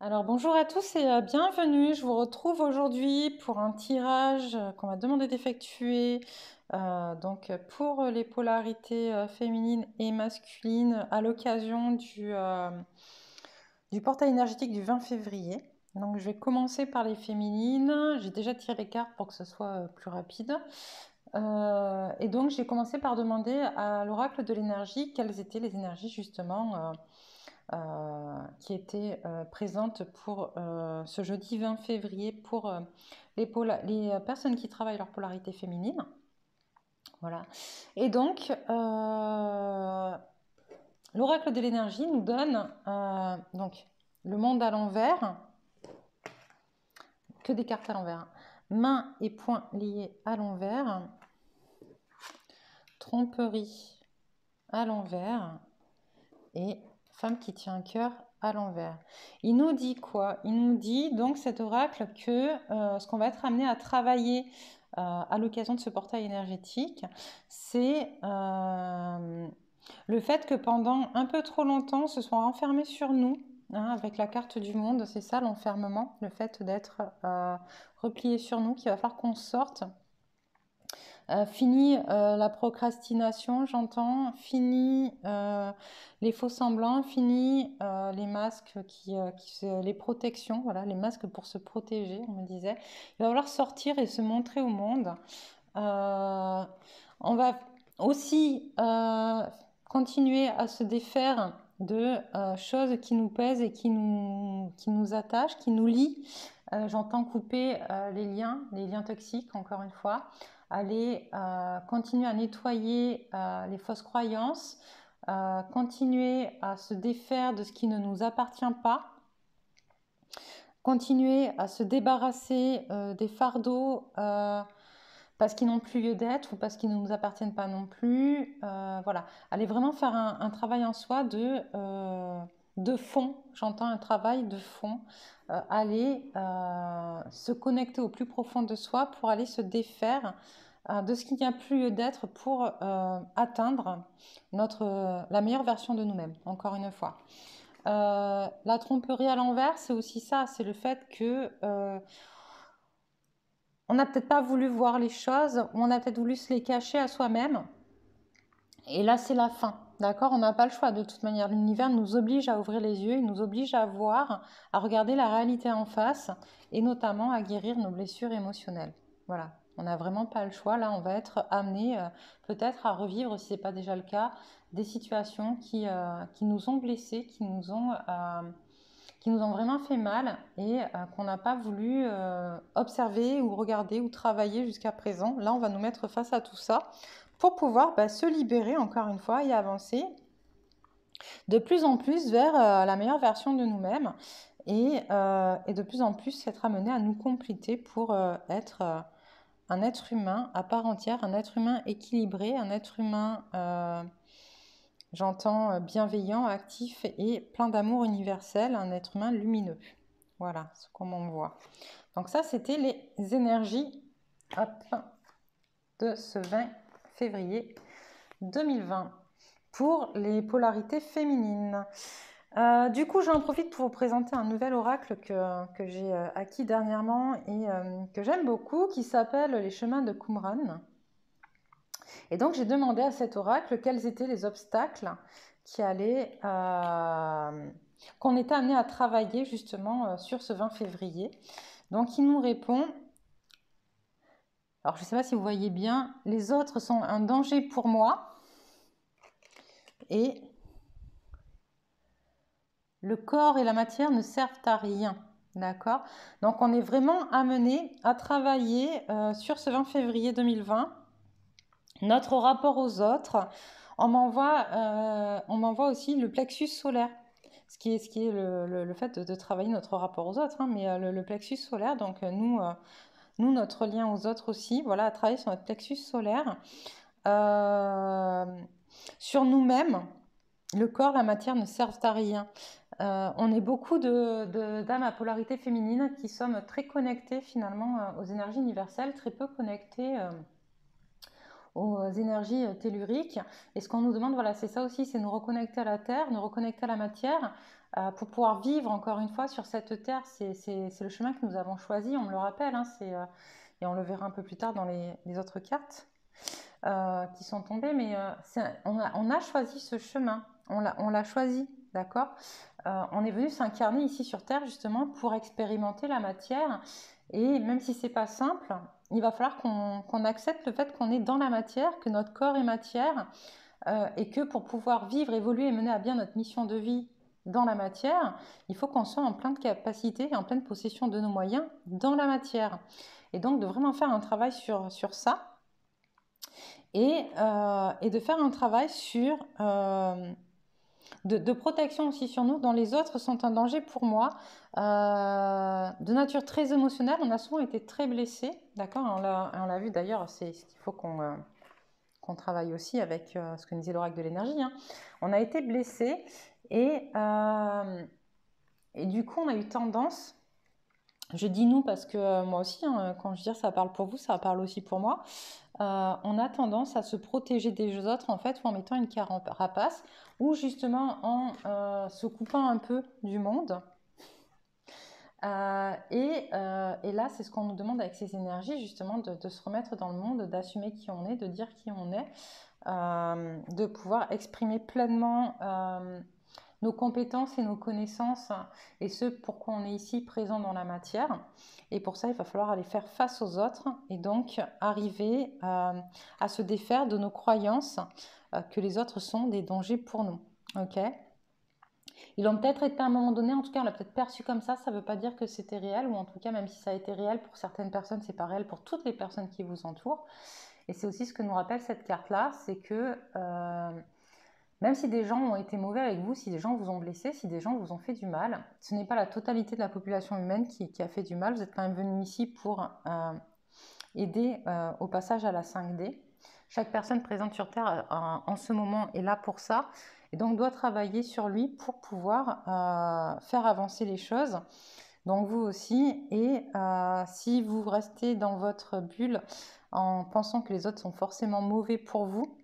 Alors bonjour à tous et bienvenue. Je vous retrouve aujourd'hui pour un tirage qu'on m'a demandé d'effectuer pour les polarités féminines et masculines à l'occasion du portail énergétique du 20 février. Donc je vais commencer par les féminines. J'ai déjà tiré les cartes pour que ce soit plus rapide. Et donc j'ai commencé par demander à l'oracle de l'énergie quelles étaient les énergies justement qui était présente pour ce jeudi 20 février pour les personnes qui travaillent leur polarité féminine. Voilà. Et donc, l'oracle de l'énergie nous donne donc, le monde à l'envers, que des cartes à l'envers. Mains et poings liés à l'envers, tromperie à l'envers et femme qui tient un cœur à l'envers. Il nous dit quoi? Il nous dit donc cet oracle que ce qu'on va être amené à travailler à l'occasion de ce portail énergétique, c'est le fait que pendant un peu trop longtemps, on se soit enfermé sur nous, hein, avec la carte du monde, c'est ça l'enfermement, le fait d'être replié sur nous, qu'il va falloir qu'on sorte. Fini la procrastination, j'entends. Fini les faux semblants. Fini les masques, les protections. Voilà, les masques pour se protéger, on me disait. Il va falloir sortir et se montrer au monde. On va aussi continuer à se défaire de choses qui nous pèsent et qui nous attachent, qui nous lient. J'entends couper les liens toxiques, encore une fois. Aller continuer à nettoyer les fausses croyances, continuer à se défaire de ce qui ne nous appartient pas, continuer à se débarrasser des fardeaux parce qu'ils n'ont plus lieu d'être ou parce qu'ils ne nous appartiennent pas non plus. Voilà, aller vraiment faire un travail en soi de fond, j'entends un travail de fond, aller se connecter au plus profond de soi pour aller se défaire de ce qu'il n'y a plus lieu d'être pour atteindre la meilleure version de nous-mêmes, encore une fois. La tromperie à l'envers, c'est aussi ça, c'est le fait que on n'a peut-être pas voulu voir les choses, ou on a peut-être voulu se les cacher à soi-même. Et là, c'est la fin, d'accord? On n'a pas le choix de toute manière. L'univers nous oblige à ouvrir les yeux, il nous oblige à voir, à regarder la réalité en face, et notamment à guérir nos blessures émotionnelles. Voilà, on n'a vraiment pas le choix. Là, on va être amené peut-être à revivre, si ce n'est pas déjà le cas, des situations qui nous ont blessés, qui nous ont vraiment fait mal et qu'on n'a pas voulu observer ou regarder ou travailler jusqu'à présent. Là, on va nous mettre face à tout ça pour pouvoir se libérer encore une fois et avancer de plus en plus vers la meilleure version de nous-mêmes et de plus en plus être amené à nous compléter pour être un être humain à part entière, un être humain équilibré, un être humain j'entends bienveillant, actif et plein d'amour universel, un être humain lumineux. Voilà ce qu'on m'envoie. Donc ça, c'était les énergies de ce 20 février 2020 pour les polarités féminines. Du coup, j'en profite pour vous présenter un nouvel oracle que j'ai acquis dernièrement et que j'aime beaucoup, qui s'appelle les chemins de Qumran. Et donc, j'ai demandé à cet oracle quels étaient les obstacles qu'on était amené à travailler justement sur ce 20 février. Donc, il nous répond, alors je ne sais pas si vous voyez bien, les autres sont un danger pour moi et le corps et la matière ne servent à rien. D'accord? Donc, on est vraiment amené à travailler sur ce 20 février 2020 notre rapport aux autres. On m'envoie aussi le plexus solaire, ce qui est le fait de travailler notre rapport aux autres, hein, mais le plexus solaire, donc nous, notre lien aux autres aussi, voilà, à travailler sur notre plexus solaire, sur nous-mêmes. Le corps, la matière ne servent à rien. On est beaucoup d'âmes à polarité féminine qui sommes très connectées finalement aux énergies universelles, très peu connectées aux énergies telluriques. Et ce qu'on nous demande, voilà, c'est ça aussi, c'est nous reconnecter à la terre, nous reconnecter à la matière, pour pouvoir vivre encore une fois sur cette terre. C'est le chemin que nous avons choisi, on me le rappelle, hein, et on le verra un peu plus tard dans les autres cartes qui sont tombées, mais on a choisi ce chemin, on l'a choisi, d'accord. On est venu s'incarner ici sur terre justement pour expérimenter la matière, et même si c'est pas simple, il va falloir qu'on accepte le fait qu'on est dans la matière, que notre corps est matière, et que pour pouvoir vivre, évoluer et mener à bien notre mission de vie dans la matière, il faut qu'on soit en pleine capacité et en pleine possession de nos moyens dans la matière. Et donc de vraiment faire un travail sur ça, et de faire un travail sur de protection aussi sur nous, dont les autres sont un danger pour moi, de nature très émotionnelle. On a souvent été très blessés, d'accord, on l'a vu d'ailleurs, c'est ce qu'il faut qu'on travaille aussi avec ce que nous disait l'oracle de l'énergie, hein. On a été blessés, et du coup on a eu tendance, je dis nous parce que moi aussi, hein, quand je dis ça parle pour vous, ça parle aussi pour moi, on a tendance à se protéger des autres en fait, ou en mettant une carapace, ou justement en se coupant un peu du monde. Et là, c'est ce qu'on nous demande avec ces énergies, justement, de se remettre dans le monde, d'assumer qui on est, de dire qui on est, de pouvoir exprimer pleinement nos compétences et nos connaissances, et ce pourquoi on est ici présent dans la matière. Et pour ça, il va falloir aller faire face aux autres, et donc arriver à se défaire de nos croyances que les autres sont des dangers pour nous. Ok ? Ils l'ont peut-être été à un moment donné, en tout cas on l'a peut-être perçu comme ça ne veut pas dire que c'était réel, ou en tout cas même si ça a été réel pour certaines personnes, c'est pas réel pour toutes les personnes qui vous entourent. Et c'est aussi ce que nous rappelle cette carte-là, c'est que même si des gens ont été mauvais avec vous, si des gens vous ont blessé, si des gens vous ont fait du mal, ce n'est pas la totalité de la population humaine qui a fait du mal. Vous êtes quand même venu ici pour aider au passage à la 5D. Chaque personne présente sur Terre en ce moment est là pour ça, et donc doit travailler sur lui pour pouvoir faire avancer les choses. Donc vous aussi, et si vous restez dans votre bulle en pensant que les autres sont forcément mauvais pour vous,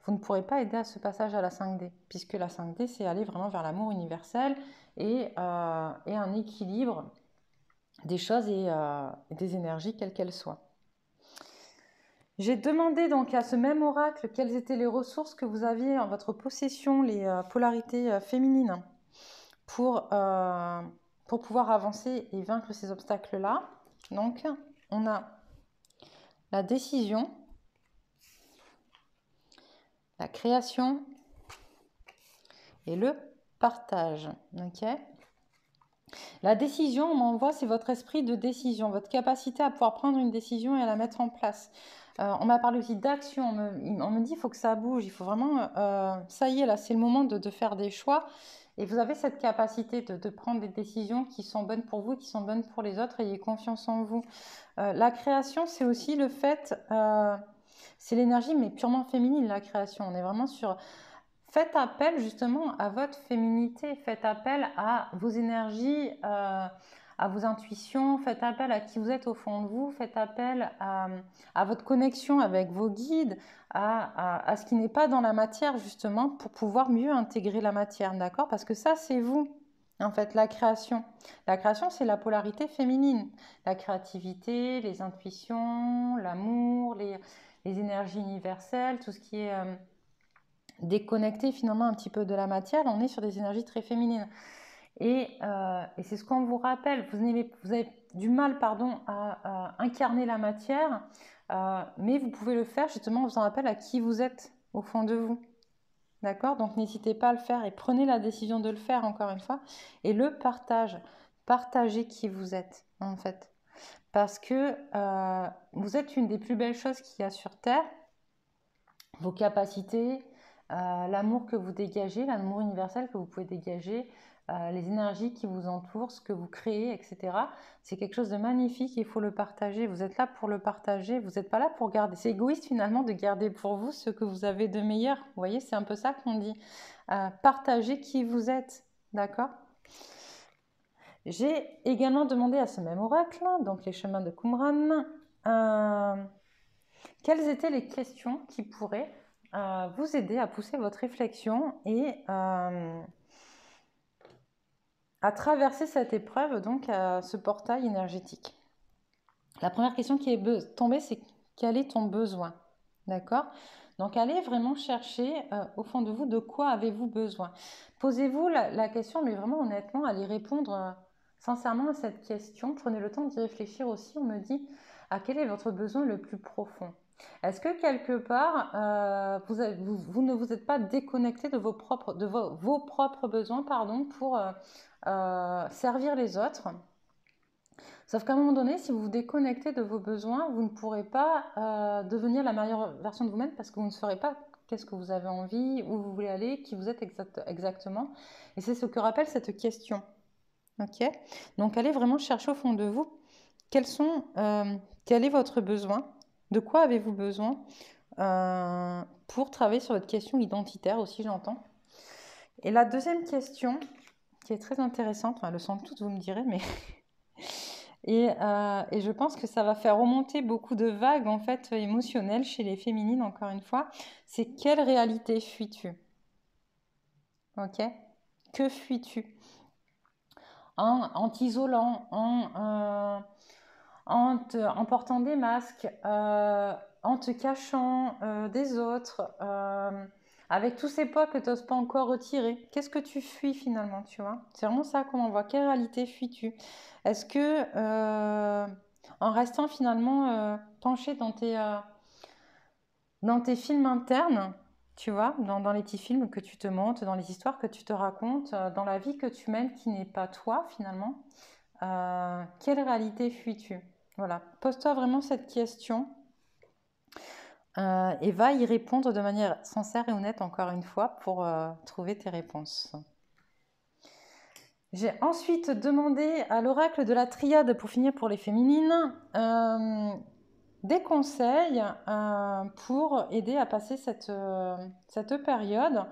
vous ne pourrez pas aider à ce passage à la 5D, puisque la 5D, c'est aller vraiment vers l'amour universel et un équilibre des choses et des énergies, quelles qu'elles soient. J'ai demandé donc à ce même oracle quelles étaient les ressources que vous aviez en votre possession, les polarités féminines, pour pouvoir avancer et vaincre ces obstacles-là. Donc, on a la décision, la création et le partage. Ok ? La décision, on m'envoie, c'est votre esprit de décision, votre capacité à pouvoir prendre une décision et à la mettre en place. On m'a parlé aussi d'action, on me dit il faut que ça bouge, il faut vraiment, ça y est, là c'est le moment de faire des choix, et vous avez cette capacité de prendre des décisions qui sont bonnes pour vous, qui sont bonnes pour les autres, ayez confiance en vous. La création, c'est aussi le fait, c'est l'énergie mais purement féminine, la création, on est vraiment sur... Faites appel justement à votre féminité, faites appel à vos énergies, à vos intuitions, faites appel à qui vous êtes au fond de vous, faites appel à votre connexion avec vos guides, à ce qui n'est pas dans la matière justement, pour pouvoir mieux intégrer la matière, d'accord? Parce que ça, c'est vous, en fait, la création. La création, c'est la polarité féminine, la créativité, les intuitions, l'amour, les énergies universelles, tout ce qui est... déconnecté finalement un petit peu de la matière, on est sur des énergies très féminines. Et c'est ce qu'on vous rappelle, vous avez du mal à incarner la matière, mais vous pouvez le faire justement, on vous en rappelle à qui vous êtes au fond de vous. D'accord? Donc n'hésitez pas à le faire et prenez la décision de le faire encore une fois. Et le partage, partagez qui vous êtes en fait. Parce que vous êtes une des plus belles choses qu'il y a sur Terre, vos capacités, l'amour que vous dégagez, l'amour universel que vous pouvez dégager, les énergies qui vous entourent, ce que vous créez, etc. C'est quelque chose de magnifique, il faut le partager. Vous êtes là pour le partager, vous n'êtes pas là pour garder. C'est égoïste finalement de garder pour vous ce que vous avez de meilleur. Vous voyez, c'est un peu ça qu'on dit. Partagez qui vous êtes, d'accord ? J'ai également demandé à ce même oracle, donc les chemins de Qumran, quelles étaient les questions qui pourraient vous aider à pousser votre réflexion et à traverser cette épreuve, donc à ce portail énergétique. La première question qui est tombée, c'est quel est ton besoin? D'accord? Donc allez vraiment chercher au fond de vous de quoi avez-vous besoin. Posez-vous la question, mais vraiment honnêtement, allez répondre sincèrement à cette question. Prenez le temps d'y réfléchir aussi. On me dit à quel est votre besoin le plus profond. Est-ce que quelque part, vous ne vous êtes pas déconnecté de vos propres besoins pour servir les autres? Sauf qu'à un moment donné, si vous vous déconnectez de vos besoins, vous ne pourrez pas devenir la meilleure version de vous-même parce que vous ne saurez pas qu'est-ce que vous avez envie, où vous voulez aller, qui vous êtes exactement. Et c'est ce que rappelle cette question. Ok? Donc allez vraiment chercher au fond de vous quel est votre besoin, de quoi avez-vous besoin pour travailler sur votre question identitaire aussi, j'entends. Et la deuxième question, qui est très intéressante, enfin, le sont toutes, vous me direz, mais... Et je pense que ça va faire remonter beaucoup de vagues en fait émotionnelles chez les féminines, encore une fois. C'est quelle réalité fuis-tu? Ok? Que fuis-tu? En t'isolant, en portant des masques, en te cachant des autres, avec tous ces poids que tu n'oses pas encore retirer. Qu'est-ce que tu fuis finalement, tu vois? C'est vraiment ça qu'on voit. Quelle réalité fuis-tu? Est-ce que, en restant finalement penché dans tes films internes, tu vois, dans les petits films que tu te montes, dans les histoires que tu te racontes, dans la vie que tu mènes qui n'est pas toi finalement, quelle réalité fuis-tu? Voilà, pose-toi vraiment cette question et va y répondre de manière sincère et honnête encore une fois pour trouver tes réponses. J'ai ensuite demandé à l'oracle de la triade, pour finir pour les féminines, des conseils pour aider à passer cette période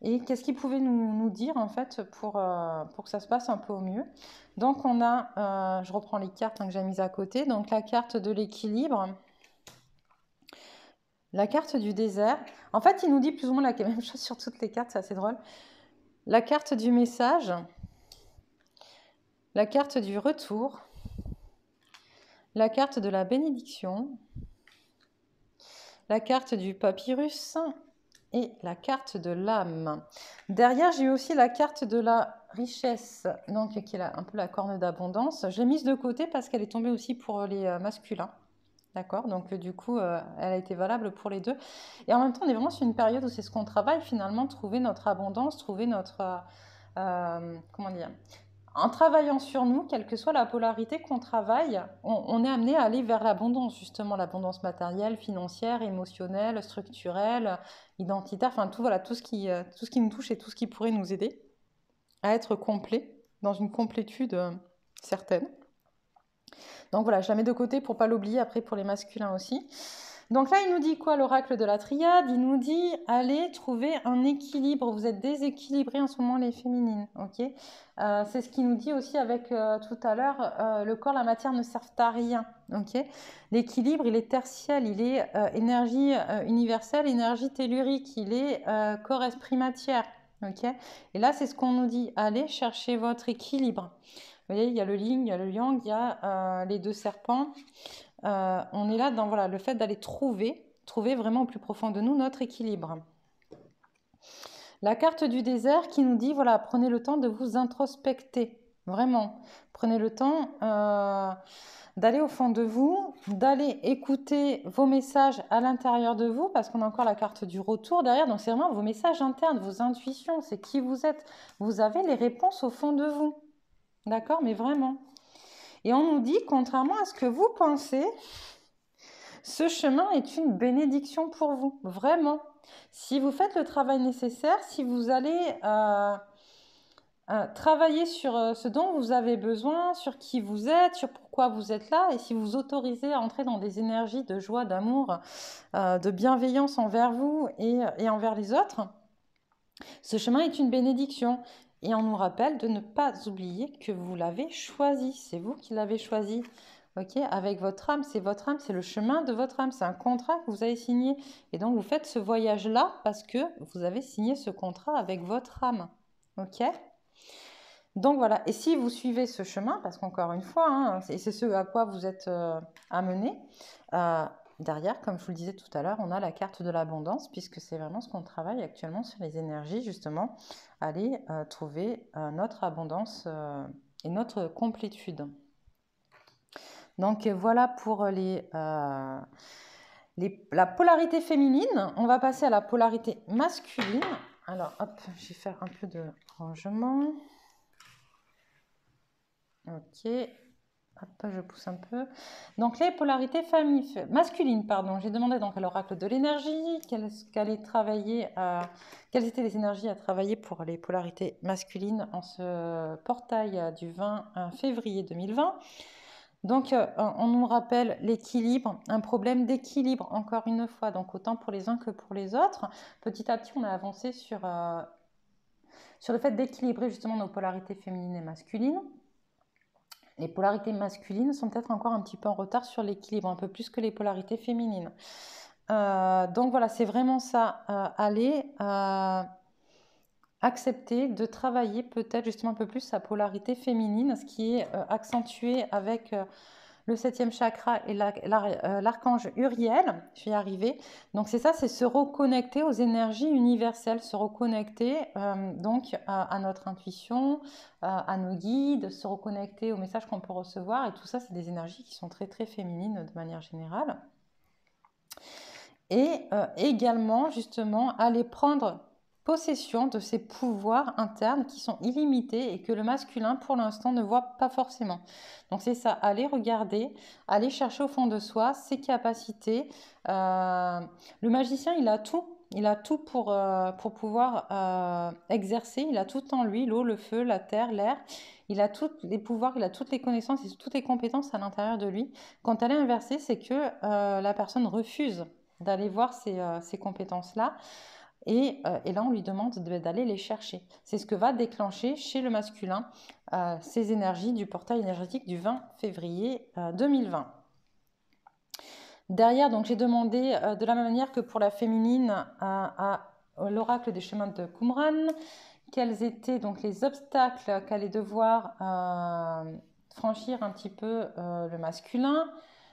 et qu'est-ce qu'ils pouvaient nous dire en fait pour que ça se passe un peu au mieux. Donc on a, je reprends les cartes que j'ai mises à côté, donc la carte de l'équilibre, la carte du désert. En fait, il nous dit plus ou moins la même chose sur toutes les cartes, c'est assez drôle. La carte du message, la carte du retour, la carte de la bénédiction, la carte du papyrus et la carte de l'âme. Derrière, j'ai eu aussi la carte de la richesse, donc qui est un peu la corne d'abondance. Je l'ai mise de côté parce qu'elle est tombée aussi pour les masculins. D'accord? Donc du coup, elle a été valable pour les deux. Et en même temps, on est vraiment sur une période où c'est ce qu'on travaille finalement, trouver notre abondance, trouver notre... comment dire? En travaillant sur nous, quelle que soit la polarité qu'on travaille, on est amené à aller vers l'abondance, justement, l'abondance matérielle, financière, émotionnelle, structurelle, identitaire, enfin tout, voilà, tout ce qui nous touche et tout ce qui pourrait nous aider à être complet, dans une complétude certaine. Donc voilà, je la mets de côté pour ne pas l'oublier après pour les masculins aussi. Donc là, il nous dit quoi, l'oracle de la triade? Il nous dit, allez trouver un équilibre. Vous êtes déséquilibrés en ce moment, les féminines. Ok, c'est ce qu'il nous dit aussi avec tout à l'heure, le corps, la matière ne servent à rien. Ok, l'équilibre, il est tertiel, il est énergie universelle, énergie tellurique, il est corps, esprit, matière. Ok, et là, c'est ce qu'on nous dit. Allez chercher votre équilibre. Vous voyez, il y a le yin, il y a le yang, il y a les deux serpents. On est là dans voilà, le fait d'aller trouver vraiment au plus profond de nous notre équilibre. La carte du désert qui nous dit, voilà, prenez le temps de vous introspecter, vraiment. Prenez le temps d'aller au fond de vous, d'aller écouter vos messages à l'intérieur de vous, parce qu'on a encore la carte du retour derrière, donc c'est vraiment vos messages internes, vos intuitions, c'est qui vous êtes. Vous avez les réponses au fond de vous, d'accord, mais vraiment. Et on nous dit, contrairement à ce que vous pensez, ce chemin est une bénédiction pour vous, vraiment. Si vous faites le travail nécessaire, si vous allez travailler sur ce dont vous avez besoin, sur qui vous êtes, sur pourquoi vous êtes là, et si vous autorisez à entrer dans des énergies de joie, d'amour, de bienveillance envers vous et envers les autres, ce chemin est une bénédiction. Et on nous rappelle de ne pas oublier que vous l'avez choisi, c'est vous qui l'avez choisi. Ok, avec votre âme, c'est le chemin de votre âme, c'est un contrat que vous avez signé. Et donc vous faites ce voyage-là parce que vous avez signé ce contrat avec votre âme. Ok. Donc voilà, et si vous suivez ce chemin, parce qu'encore une fois, hein, et c'est ce à quoi vous êtes amené, derrière, comme je vous le disais tout à l'heure, on a la carte de l'abondance, puisque c'est vraiment ce qu'on travaille actuellement sur les énergies, justement, aller trouver notre abondance et notre complétude. Donc voilà pour la polarité féminine. On va passer à la polarité masculine. Alors hop, je vais faire un peu de rangement. Ok, hop, je pousse un peu. Donc les polarités masculines, pardon. J'ai demandé donc à l'oracle de l'énergie quelles étaient les énergies à travailler pour les polarités masculines en ce portail du 20 février 2020. Donc on nous rappelle l'équilibre, un problème d'équilibre encore une fois, donc autant pour les uns que pour les autres. Petit à petit, on a avancé sur le fait d'équilibrer justement nos polarités féminines et masculines. Les polarités masculines sont peut-être encore un petit peu en retard sur l'équilibre, un peu plus que les polarités féminines. Donc voilà, c'est vraiment ça, aller accepter de travailler peut-être justement un peu plus sa polarité féminine, ce qui est accentué avec le 7e chakra et l'archange Uriel. Je vais y arriver. Donc c'est ça, c'est se reconnecter aux énergies universelles, se reconnecter donc à notre intuition, à nos guides, se reconnecter aux messages qu'on peut recevoir. Et tout ça, c'est des énergies qui sont très très féminines de manière générale. Et également, justement, aller prendre possession de ces pouvoirs internes qui sont illimités et que le masculin, pour l'instant, ne voit pas forcément. Donc c'est ça, aller regarder, aller chercher au fond de soi ses capacités. Le magicien, il a tout. Il a tout pour pouvoir exercer. Il a tout en lui, l'eau, le feu, la terre, l'air. Il a tous les pouvoirs, il a toutes les connaissances et toutes les compétences à l'intérieur de lui. Quand elle est inversée, c'est que la personne refuse d'aller voir ces compétences-là. Et là, on lui demande d'aller les chercher. C'est ce que va déclencher chez le masculin ces énergies du portail énergétique du 20 février 2020. Derrière, donc, j'ai demandé de la même manière que pour la féminine à l'oracle des chemins de Qumran, quels étaient donc les obstacles qu'allait devoir franchir un petit peu le masculin.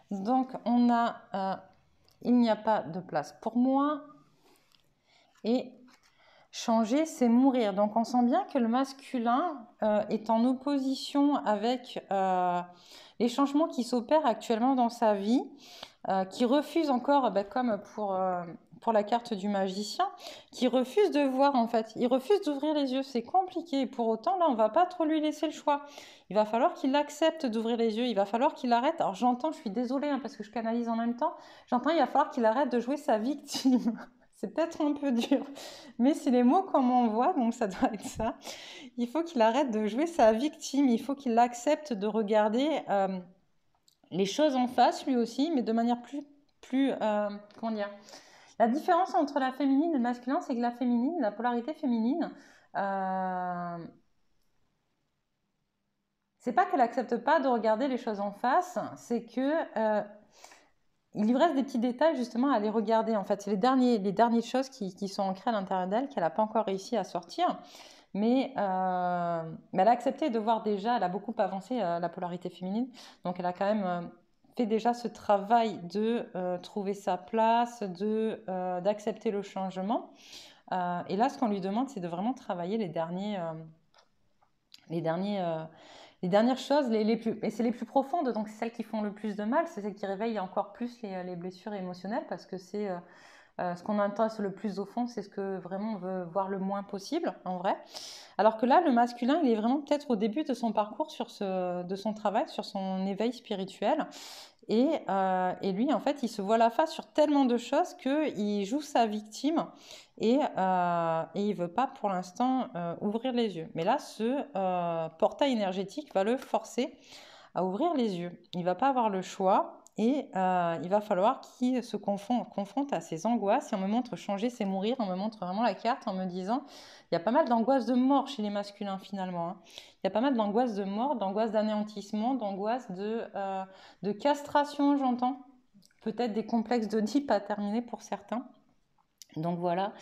Donc, on a il n'y a pas de place pour moi. Et changer, c'est mourir. Donc on sent bien que le masculin est en opposition avec les changements qui s'opèrent actuellement dans sa vie, qui refuse encore, comme pour la carte du magicien, qui refuse de voir en fait. Il refuse d'ouvrir les yeux, c'est compliqué. Et pour autant, là, on va pas trop lui laisser le choix. Il va falloir qu'il accepte d'ouvrir les yeux, il va falloir qu'il arrête. Alors j'entends, je suis désolée parce que je canalise en même temps, j'entends, il va falloir qu'il arrête de jouer sa victime. C'est peut-être un peu dur, mais c'est les mots qu'on m'envoie, donc ça doit être ça. Il faut qu'il arrête de jouer sa victime, il faut qu'il accepte de regarder les choses en face lui aussi, mais de manière plus comment dire. La différence entre la féminine et le masculin, c'est que la féminine, la polarité féminine, c'est pas qu'elle accepte pas de regarder les choses en face, c'est que il lui reste des petits détails justement à les regarder. En fait, c'est les dernières choses qui sont ancrées à l'intérieur d'elle, qu'elle n'a pas encore réussi à sortir. Mais elle a accepté de voir déjà, elle a beaucoup avancé la polarité féminine. Donc elle a quand même fait déjà ce travail de trouver sa place, d'accepter le changement. Et là, ce qu'on lui demande, c'est de vraiment travailler les dernières choses, et c'est les plus profondes, donc c'est celles qui font le plus de mal, c'est celles qui réveillent encore plus les blessures émotionnelles, parce que c'est ce qu'on intéresse le plus au fond, c'est ce que vraiment on veut voir le moins possible, en vrai. Alors que là, le masculin, il est vraiment peut-être au début de son parcours de son travail, sur son éveil spirituel. Et lui, en fait, il se voit la face sur tellement de choses qu'il joue sa victime et il ne veut pas pour l'instant ouvrir les yeux. Mais là, ce portail énergétique va le forcer à ouvrir les yeux. Il ne va pas avoir le choix et il va falloir qu'il se confronte à ses angoisses. Et on me montre changer, c'est mourir. On me montre vraiment la carte en me disant il y a pas mal d'angoisse de mort chez les masculins finalement. Hein. Il y a pas mal d'angoisse de mort, d'angoisse d'anéantissement, d'angoisse de castration, j'entends. Peut-être des complexes d'Oedipe à terminer pour certains. Donc voilà.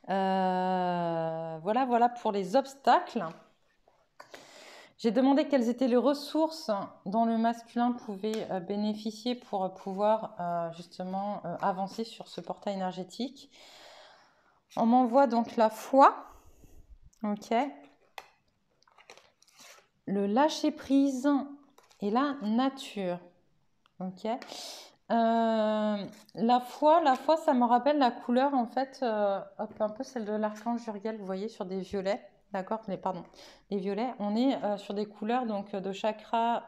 Voilà pour les obstacles. J'ai demandé quelles étaient les ressources dont le masculin pouvait bénéficier pour pouvoir justement avancer sur ce portail énergétique. On m'envoie donc la foi, ok, le lâcher-prise et la nature, ok. La foi, ça me rappelle la couleur en fait, hop, un peu celle de l'archange Uriel, vous voyez, sur des violets, d'accord, mais pardon, les violets. On est sur des couleurs donc de chakra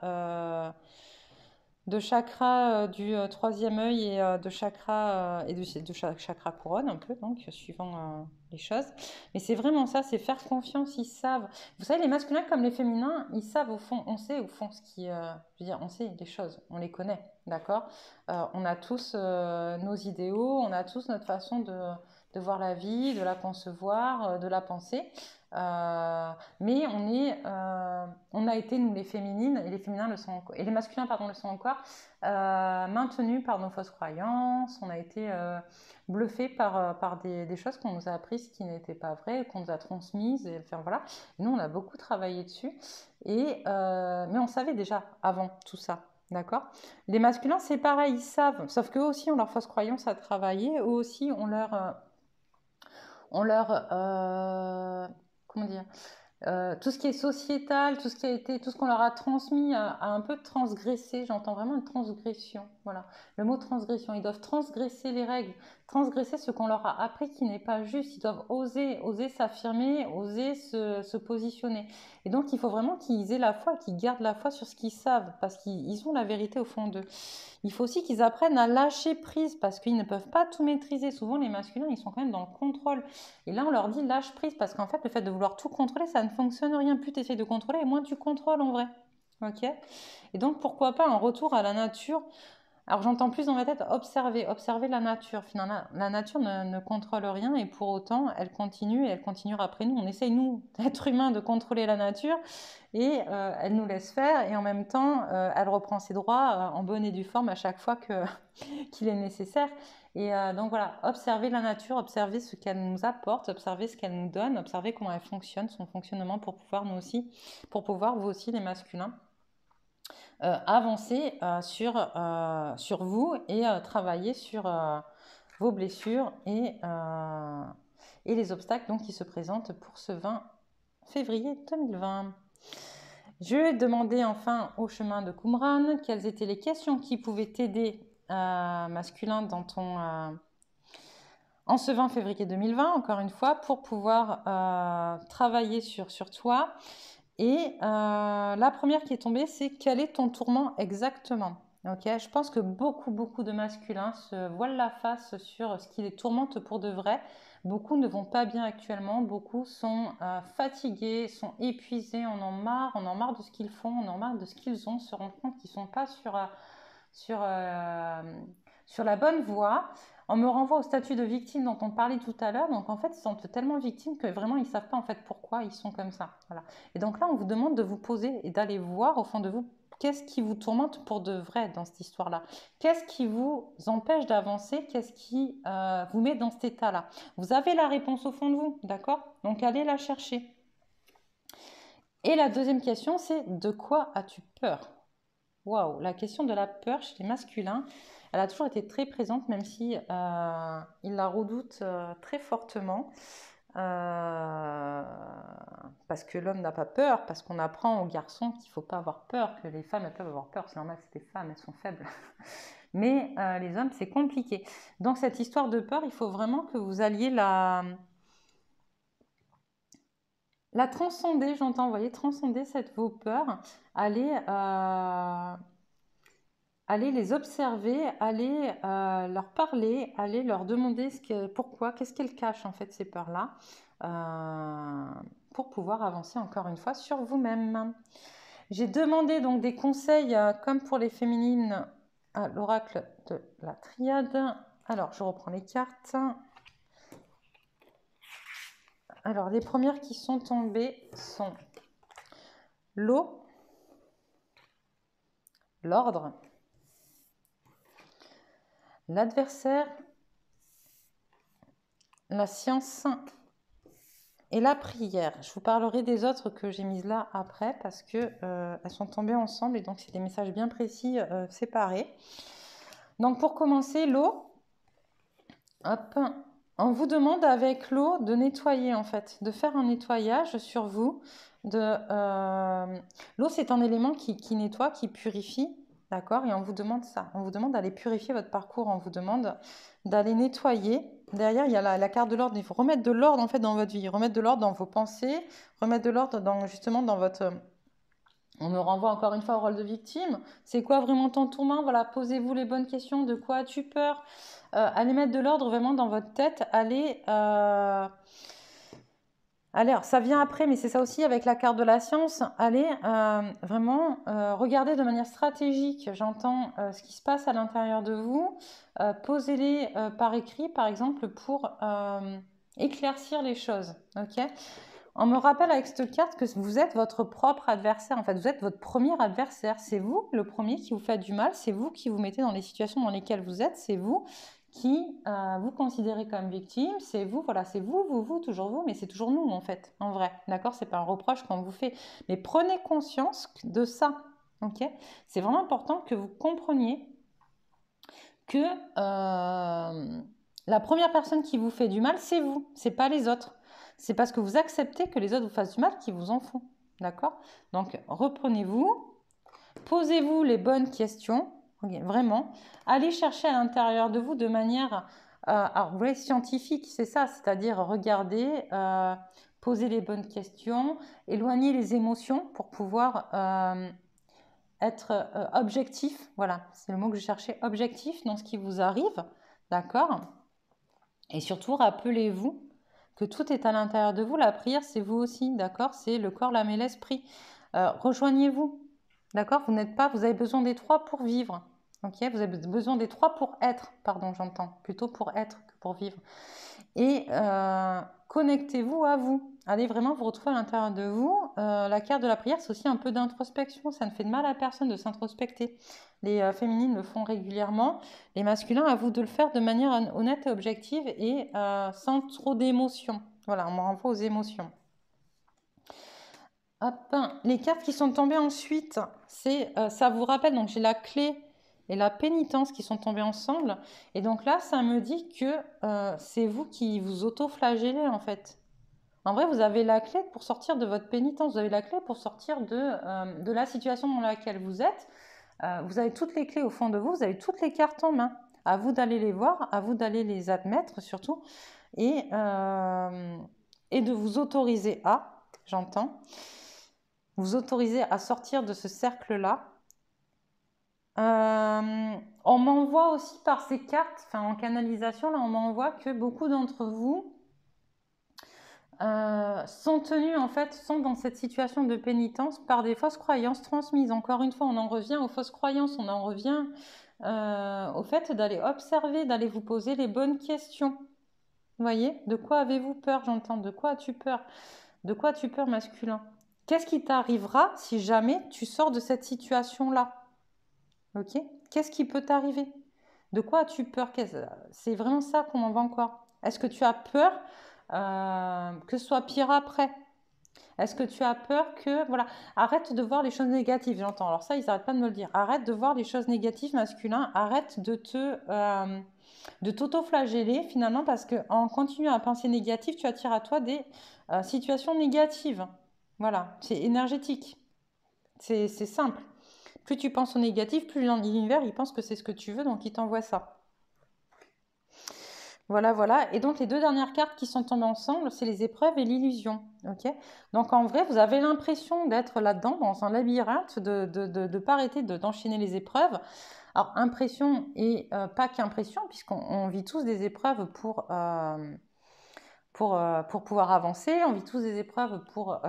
du troisième œil et de chakra et de chakra couronne un peu donc suivant les choses. Mais c'est vraiment ça, c'est faire confiance. Ils savent. Vous savez, les masculins comme les féminins, ils savent au fond, on sait au fond ce qui, je veux dire, on sait les choses, on les connaît, d'accord. On a tous nos idéaux, on a tous notre façon de voir la vie, de la concevoir, de la penser. Mais on a été, nous les féminines, et les féminins le sont, et les masculins, pardon, le sont encore, maintenus par nos fausses croyances. On a été bluffés par des choses qu'on nous a apprises qui n'étaient pas vraies, qu'on nous a transmises. Et, enfin, voilà. Et nous, on a beaucoup travaillé dessus. Mais on savait déjà avant tout ça. D'accord. Les masculins, c'est pareil, ils savent. Sauf qu'eux aussi ont leurs fausses croyances à travailler. Eux aussi ont comment dire, tout ce qui est sociétal, tout ce qu'on leur a transmis a un peu transgressé. J'entends vraiment une transgression. Voilà, le mot transgression. Ils doivent transgresser les règles, transgresser ce qu'on leur a appris qui n'est pas juste. Ils doivent oser s'affirmer, oser se positionner. Et donc, il faut vraiment qu'ils aient la foi, qu'ils gardent la foi sur ce qu'ils savent, parce qu'ils ont la vérité au fond d'eux. Il faut aussi qu'ils apprennent à lâcher prise parce qu'ils ne peuvent pas tout maîtriser. Souvent, les masculins, ils sont quand même dans le contrôle. Et là, on leur dit lâche prise parce qu'en fait, le fait de vouloir tout contrôler, ça ne fonctionne rien. Plus tu essaies de contrôler, et moins tu contrôles en vrai. Ok. Et donc, pourquoi pas un retour à la nature. Alors, j'entends plus dans ma tête observer la nature. Finalement, la nature ne contrôle rien et pour autant, elle continue et elle continuera après nous. On essaye, nous, d'être humains, de contrôler la nature et elle nous laisse faire et en même temps, elle reprend ses droits en bonne et due forme à chaque fois qu'il est nécessaire. Et donc voilà, observer la nature, observer ce qu'elle nous apporte, observer ce qu'elle nous donne, observer comment elle fonctionne, son fonctionnement pour pouvoir nous aussi, pour pouvoir vous aussi les masculins, avancer sur vous et travailler sur vos blessures et les obstacles donc, qui se présentent pour ce 20 février 2020. Je vais demander enfin au chemin de Qumran quelles étaient les questions qui pouvaient t'aider masculin dans en ce 20 février 2020, encore une fois, pour pouvoir travailler sur toi. Et la première qui est tombée, c'est quel est ton tourment exactement? Ok, je pense que beaucoup de masculins se voilent la face sur ce qui les tourmente pour de vrai. Beaucoup ne vont pas bien actuellement, beaucoup sont fatigués, sont épuisés, on en marre de ce qu'ils font, on en marre de ce qu'ils ont, se rendent compte qu'ils ne sont pas sur, sur la bonne voie. On me renvoie au statut de victime dont on parlait tout à l'heure. Donc en fait, ils sont tellement victimes que vraiment, ils ne savent pas en fait pourquoi ils sont comme ça. Voilà. Et donc là, on vous demande de vous poser et d'aller voir au fond de vous qu'est-ce qui vous tourmente pour de vrai dans cette histoire-là. Qu'est-ce qui vous empêche d'avancer? Qu'est-ce qui vous met dans cet état-là? Vous avez la réponse au fond de vous, d'accord? Donc allez la chercher. Et la deuxième question, c'est de quoi as-tu peur? Waouh, la question de la peur chez les masculins, elle a toujours été très présente, même si ils la redoutent très fortement. Parce que l'homme n'a pas peur, parce qu'on apprend aux garçons qu'il ne faut pas avoir peur, que les femmes elles peuvent avoir peur, c'est normal, c'est des femmes, elles sont faibles. Mais les hommes, c'est compliqué. Donc cette histoire de peur, il faut vraiment que vous alliez la transcender, j'entends, vous voyez, transcender vos peurs, aller les observer, aller leur parler, aller leur demander pourquoi, qu'est-ce qu'elles cachent en fait ces peurs-là, pour pouvoir avancer encore une fois sur vous-même. J'ai demandé donc des conseils comme pour les féminines à l'oracle de la triade. Alors je reprends les cartes. Alors les premières qui sont tombées sont l'eau, l'ordre, l'adversaire, la science et la prière. Je vous parlerai des autres que j'ai mises là après parce que elles sont tombées ensemble et donc c'est des messages bien précis séparés. Donc pour commencer, l'eau, hop, on vous demande avec l'eau de nettoyer en fait, de faire un nettoyage sur vous. L'eau, c'est un élément qui nettoie, qui purifie, d'accord? Et on vous demande ça. On vous demande d'aller purifier votre parcours, on vous demande d'aller nettoyer. Derrière, il y a la carte de l'ordre. Il faut remettre de l'ordre en fait dans votre vie, remettre de l'ordre dans vos pensées, remettre de l'ordre justement dans votre. On me renvoie encore une fois au rôle de victime. C'est quoi vraiment ton tourment? Voilà, posez-vous les bonnes questions. De quoi as-tu peur? Allez mettre de l'ordre vraiment dans votre tête. Allez, alors ça vient après, mais c'est ça aussi avec la carte de la science. Allez vraiment regarder de manière stratégique. J'entends ce qui se passe à l'intérieur de vous. Posez-les par écrit, par exemple, pour éclaircir les choses. Ok? On me rappelle avec cette carte que vous êtes votre propre adversaire. En fait, vous êtes votre premier adversaire. C'est vous le premier qui vous fait du mal. C'est vous qui vous mettez dans les situations dans lesquelles vous êtes. C'est vous qui vous considérez comme victime. C'est vous, voilà, c'est vous, toujours vous. Mais c'est toujours nous, en fait, en vrai. D'accord? C'est pas un reproche qu'on vous fait. Mais prenez conscience de ça. Ok? C'est vraiment important que vous compreniez que la première personne qui vous fait du mal, c'est vous. C'est pas les autres. C'est parce que vous acceptez que les autres vous fassent du mal qu'ils vous en font. D'accord? Donc, reprenez-vous, posez-vous les bonnes questions, okay, vraiment. Allez chercher à l'intérieur de vous de manière scientifique, c'est ça, c'est-à-dire regarder, poser les bonnes questions, éloigner les émotions pour pouvoir être objectif. Voilà, c'est le mot que je cherchais, objectif dans ce qui vous arrive. D'accord? Et surtout, rappelez-vous que tout est à l'intérieur de vous. La prière, c'est vous aussi, d'accord? C'est le corps, l'âme et l'esprit. Rejoignez-vous, d'accord? Vous n'êtes pas, vous avez besoin des trois pour vivre, ok? Vous avez besoin des trois pour être, pardon, j'entends, plutôt pour être que pour vivre. Et connectez-vous à vous. Allez vraiment vous retrouver à l'intérieur de vous. La carte de la prière, c'est aussi un peu d'introspection. Ça ne fait de mal à personne de s'introspecter. Les féminines le font régulièrement. Les masculins, à vous de le faire de manière honnête et objective et sans trop d'émotions. Voilà, on me renvoie aux émotions. Hop, les cartes qui sont tombées ensuite, ça vous rappelle, donc j'ai la clé et la pénitence qui sont tombées ensemble. Et donc là, ça me dit que c'est vous qui vous auto-flagellez en fait. En vrai, vous avez la clé pour sortir de votre pénitence, vous avez la clé pour sortir de la situation dans laquelle vous êtes. Vous avez toutes les clés au fond de vous, vous avez toutes les cartes en main. À vous d'aller les voir, à vous d'aller les admettre surtout, et de vous autoriser à, j'entends, vous autoriser à sortir de ce cercle-là. On m'envoie aussi par ces cartes, enfin en canalisation, là on m'envoie que beaucoup d'entre vous sont tenus en fait, sont dans cette situation de pénitence par des fausses croyances transmises. Encore une fois, on en revient aux fausses croyances, on en revient au fait d'aller observer, d'aller vous poser les bonnes questions. Vous voyez? De quoi avez-vous peur? J'entends. De quoi as-tu peur? De quoi as-tu peur, masculin? Qu'est-ce qui t'arrivera si jamais tu sors de cette situation-là? Ok? Qu'est-ce qui peut t'arriver? De quoi as-tu peur? C'est vraiment ça qu'on m'envoie encore. Est-ce que tu as peur que ce soit pire après? Est-ce que tu as peur que... Voilà, arrête de voir les choses négatives, j'entends. Alors ça, ils n'arrêtent pas de me le dire. Arrête de voir les choses négatives, masculin. Arrête de t'auto-flageller finalement parce qu'en continuant à penser négatif, tu attires à toi des situations négatives. Voilà, c'est énergétique. C'est simple. Plus tu penses au négatif, plus l'univers, il pense que c'est ce que tu veux, donc il t'envoie ça. Voilà, voilà. Et donc, les deux dernières cartes qui sont tombées ensemble, c'est les épreuves et l'illusion. Ok? Donc, en vrai, vous avez l'impression d'être là-dedans, dans un labyrinthe, de ne pas arrêter d'enchaîner les épreuves. Alors, impression et pas qu'impression, puisqu'on vit tous des épreuves pour pouvoir avancer, on vit tous des épreuves pour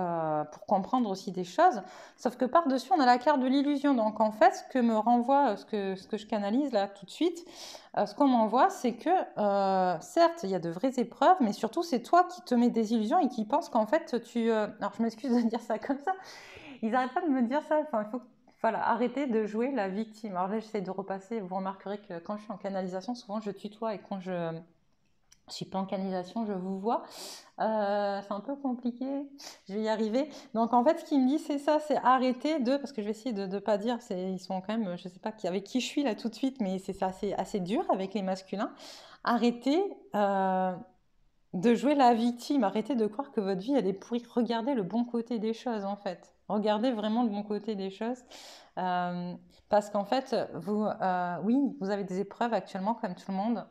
comprendre aussi des choses, sauf que par-dessus, on a la carte de l'illusion. Donc en fait, ce que me renvoie, ce que je canalise là tout de suite, ce qu'on m'envoie, c'est que certes, il y a de vraies épreuves, mais surtout, c'est toi qui te mets des illusions et qui penses qu'en fait, alors je m'excuse de dire ça comme ça, ils n'arrêtent pas de me dire ça, enfin, il faut voilà, arrêter de jouer la victime. Alors là, j'essaie de repasser, vous remarquerez que quand je suis en canalisation, souvent je tutoie et quand Je suis pas en canalisation, je vous vois. C'est un peu compliqué, je vais y arriver. Donc en fait, ce qu'il me dit, c'est ça, c'est arrêter de, parce que je vais essayer de ne pas dire, ils sont quand même, je sais pas avec qui je suis là tout de suite, mais c'est assez dur avec les masculins. Arrêtez de jouer la victime, arrêtez de croire que votre vie elle est pourrie. Regardez le bon côté des choses en fait. Regardez vraiment le bon côté des choses. Euh, Parce qu'en fait, oui, vous avez des épreuves actuellement comme tout le monde,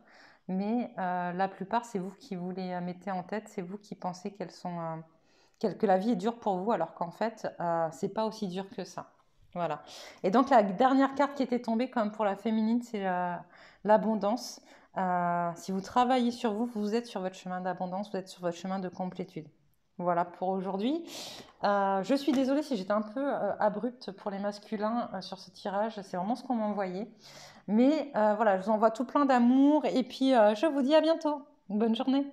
mais la plupart, c'est vous qui vous les mettez en tête, c'est vous qui pensez que la vie est dure pour vous, alors qu'en fait, c'est pas aussi dur que ça. Voilà. Et donc la dernière carte qui était tombée, comme pour la féminine, c'est l'abondance. Si vous travaillez sur vous, vous êtes sur votre chemin d'abondance, vous êtes sur votre chemin de complétude. Voilà pour aujourd'hui. Je suis désolée si j'étais un peu abrupte pour les masculins sur ce tirage, c'est vraiment ce qu'on m'a envoyé. Mais voilà, je vous envoie tout plein d'amour et puis je vous dis à bientôt. Bonne journée.